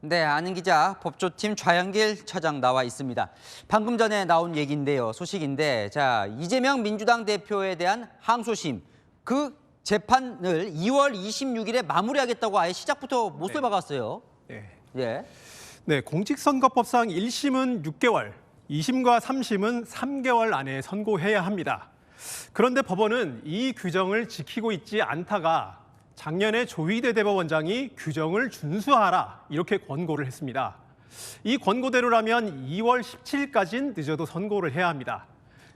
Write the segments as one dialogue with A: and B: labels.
A: 네, 아는 기자 법조팀 좌영길 차장 나와 있습니다. 방금 전에 나온 얘기인데요, 소식인데, 자 이재명 민주당 대표에 대한 항소심 그 재판을 2월 26일에 마무리하겠다고 아예 시작부터 못을 박았어요.
B: 네.
A: 예.
B: 네, 공직선거법상 1심은 6개월, 2심과 3심은 3개월 안에 선고해야 합니다. 그런데 법원은 이 규정을 지키고 있지 않다가 작년에 조희대 대법원장이 규정을 준수하라 이렇게 권고를 했습니다. 이 권고대로라면 2월 17일까지는 늦어도 선고를 해야 합니다.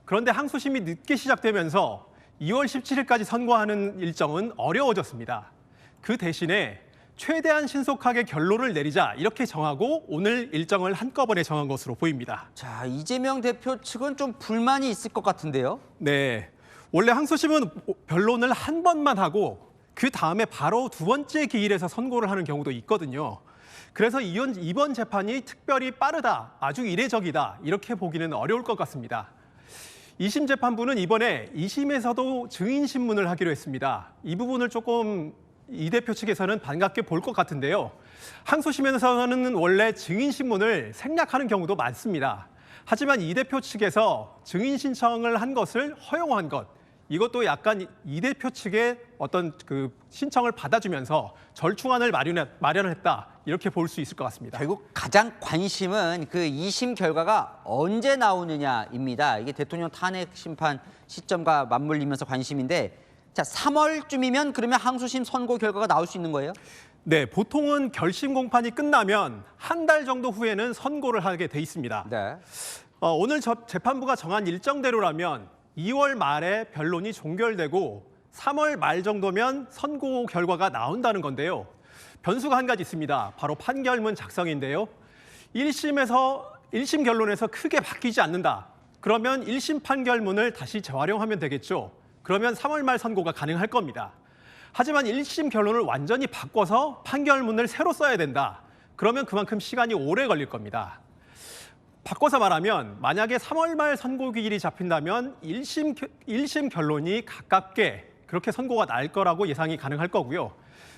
B: 그런데 항소심이 늦게 시작되면서 2월 17일까지 선고하는 일정은 어려워졌습니다. 그 대신에 최대한 신속하게 결론을 내리자 이렇게 정하고 오늘 일정을 한꺼번에 정한 것으로 보입니다.
A: 자, 이재명 대표 측은 좀 불만이 있을 것 같은데요.
B: 네, 원래 항소심은 변론을 한 번만 하고 그 다음에 바로 두 번째 기일에서 선고를 하는 경우도 있거든요. 그래서 이번 재판이 특별히 빠르다, 아주 이례적이다 이렇게 보기는 어려울 것 같습니다. 2심 재판부는 이번에 2심에서도 증인 신문을 하기로 했습니다. 이 부분을 조금 이 대표 측에서는 반갑게 볼 것 같은데요. 항소심에서는 원래 증인 신문을 생략하는 경우도 많습니다. 하지만 이 대표 측에서 증인 신청을 한 것을 허용한 것, 이것도 약간 이 대표 측의 어떤 그 신청을 받아주면서 절충안을 마련했다 이렇게 볼 수 있을 것 같습니다.
A: 결국 가장 관심은 그 2심 결과가 언제 나오느냐입니다. 이게 대통령 탄핵 심판 시점과 맞물리면서 관심인데, 자 3월쯤이면 그러면 항소심 선고 결과가 나올 수 있는 거예요?
B: 네, 보통은 결심 공판이 끝나면 한 달 정도 후에는 선고를 하게 돼 있습니다.
A: 네.
B: 오늘 재판부가 정한 일정대로라면 2월 말에 변론이 종결되고 3월 말 정도면 선고 결과가 나온다는 건데요. 변수가 한 가지 있습니다. 바로 판결문 작성인데요. 1심 결론에서 크게 바뀌지 않는다. 그러면 1심 판결문을 다시 재활용하면 되겠죠. 그러면 3월 말 선고가 가능할 겁니다. 하지만 1심 결론을 완전히 바꿔서 판결문을 새로 써야 된다. 그러면 그만큼 시간이 오래 걸릴 겁니다. 바꿔서 말하면 만약에 3월 말 선고 기일이 잡힌다면 1심 결론이 가깝게 그렇게 선고가 날 거라고 예상이 가능할 거고요.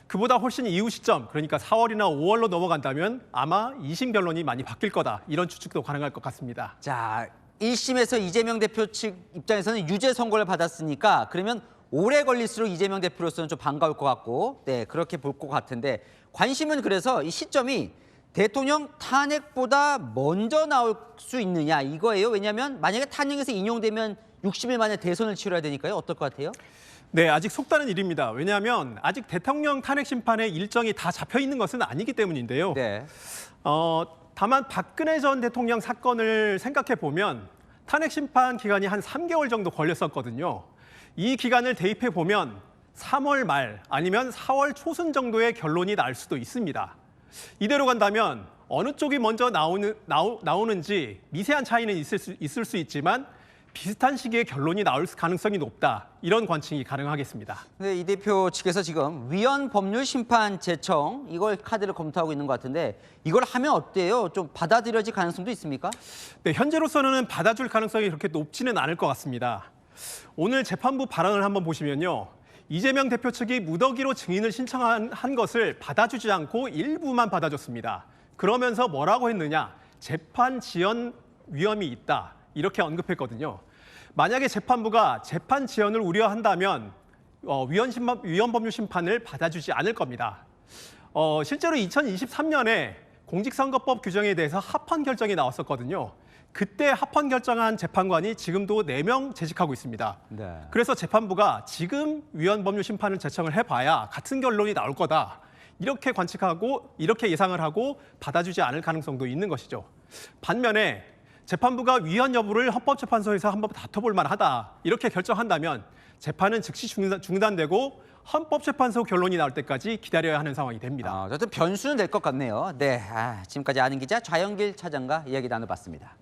B: 그보다 훨씬 이후 시점, 그러니까 4월이나 5월로 넘어간다면 아마 2심 결론이 많이 바뀔 거다. 이런 추측도 가능할 것 같습니다.
A: 자, 1심에서 이재명 대표 측 입장에서는 유죄 선고를 받았으니까 그러면 오래 걸릴수록 이재명 대표로서는 좀 반가울 것 같고, 네, 그렇게 볼 것 같은데, 관심은 그래서 이 시점이 대통령 탄핵보다 먼저 나올 수 있느냐 이거예요. 왜냐하면 만약에 탄핵에서 인용되면 60일 만에 대선을 치러야 되니까요. 어떨 것 같아요?
B: 네, 아직 속다는 일입니다. 왜냐하면 아직 대통령 탄핵 심판의 일정이 다 잡혀 있는 것은 아니기 때문인데요.
A: 네.
B: 다만 박근혜 전 대통령 사건을 생각해 보면 탄핵 심판 기간이 한 3개월 정도 걸렸었거든요. 이 기간을 대입해 보면 3월 말 아니면 4월 초순 정도의 결론이 날 수도 있습니다. 이대로 간다면 어느 쪽이 먼저 나오는지 미세한 차이는 있을 수 있지만 비슷한 시기에 결론이 나올 가능성이 높다. 이런 관측이 가능하겠습니다.
A: 네, 이 대표 측에서 지금 위헌 법률 심판 제청 이걸 카드를 검토하고 있는 것 같은데, 이걸 하면 어때요? 좀 받아들여질 가능성도 있습니까?
B: 네, 현재로서는 받아줄 가능성이 그렇게 높지는 않을 것 같습니다. 오늘 재판부 발언을 한번 보시면요. 이재명 대표 측이 무더기로 증인을 신청한 것을 받아주지 않고 일부만 받아줬습니다. 그러면서 뭐라고 했느냐? 재판 지연 위험이 있다. 이렇게 언급했거든요. 만약에 재판부가 재판 지연을 우려한다면 위헌 법률 심판을 받아주지 않을 겁니다. 실제로 2023년에 공직선거법 규정에 대해서 합헌 결정이 나왔었거든요. 그때 합헌 결정한 재판관이 지금도 4명 재직하고 있습니다.
A: 네.
B: 그래서 재판부가 지금 위헌 법률 심판을 제청을 해봐야 같은 결론이 나올 거다. 이렇게 관측하고 이렇게 예상을 하고 받아주지 않을 가능성도 있는 것이죠. 반면에 재판부가 위헌 여부를 헌법재판소에서 한번 다퉈볼 만하다. 이렇게 결정한다면 재판은 즉시 중단되고 헌법재판소 결론이 나올 때까지 기다려야 하는 상황이 됩니다.
A: 어쨌든 변수는 될 것 같네요. 네, 지금까지 아는 기자 좌영길 차장과 이야기 나눠봤습니다.